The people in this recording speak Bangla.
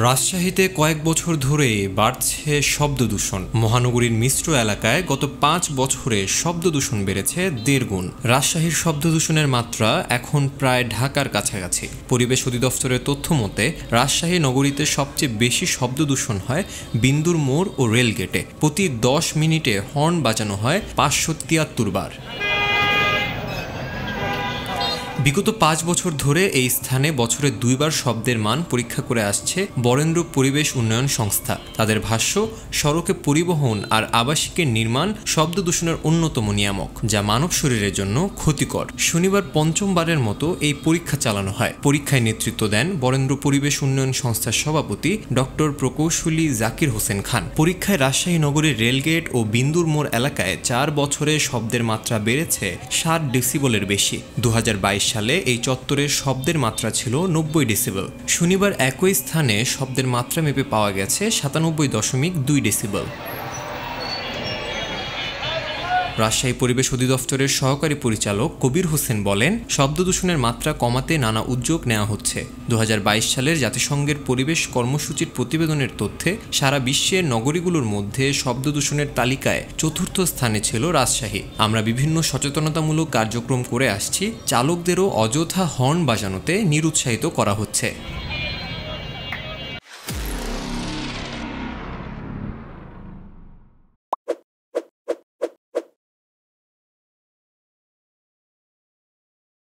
রাজশাহীতে কয়েক বছর ধরে বাড়ছে শব্দ দূষণ। মহানগরীর মিশ্র এলাকায় গত ৫ বছরে শব্দ দূষণ বেড়েছে ১.৫ গুণ। রাজশাহীর শব্দ দূষণের মাত্রা এখন প্রায় ঢাকার কাছাকাছি। পরিবেশ অধিদপ্তরের তথ্য মতে রাজশাহী নগরীতে সবচেয়ে বেশি শব্দ দূষণ হয় বিন্দুর মোড় ও রেলগেটে। প্রতি ১০ মিনিটে হর্ন বাজানো হয় ৫৭৩ বার। বিগত ৫ বছর ধরে এই স্থানে বছরে ২ বার শব্দের মান পরীক্ষা করে আসছে বরেন্দ্র পরিবেশ উন্নয়ন সংস্থা। তাদের ভাষ্য, সড়কে পরিবহন আর আবাসিকের নির্মাণ শব্দ দূষণের অন্যতম নিয়ামক, যা মানব শরীরের জন্য ক্ষতিকর। শনিবার পঞ্চমবারের মতো এই পরীক্ষা চালানো হয়। পরীক্ষায় নেতৃত্ব দেন বরেন্দ্র পরিবেশ উন্নয়ন সংস্থার সভাপতি ডক্টর প্রকৌশলী জাকির হোসেন খান। পরীক্ষায় রাজশাহী নগরীর রেলগেট ও বিন্দুর মোড় এলাকায় ৪ বছরে শব্দের মাত্রা বেড়েছে ৬০ ডেসিবলের বেশি। ২০২২ সালে এই চত্বরের শব্দের মাত্রা ছিল ৯০ ডেসিবল। শনিবার একই স্থানে শব্দের মাত্রা মেপে পাওয়া গেছে ৯৭.২ ডেসিবল। রাজশাহী পরিবেশ অধিদপ্তরের সহকারী পরিচালক কবির হোসেন বলেন, শব্দ দূষণের মাত্রা কমাতে নানা উদ্যোগ নেওয়া হচ্ছে। ২০২২ সালের জাতিসংঘের পরিবেশ কর্মসূচির প্রতিবেদনের তথ্যে সারা বিশ্বের নগরীগুলোর মধ্যে শব্দ দূষণের তালিকায় ৪র্থ স্থানে ছিল রাজশাহী। আমরা বিভিন্ন সচেতনতামূলক কার্যক্রম করে আসছি। চালকদেরও অযথা হর্ন বাজানোতে নিরুৎসাহিত করা হচ্ছে।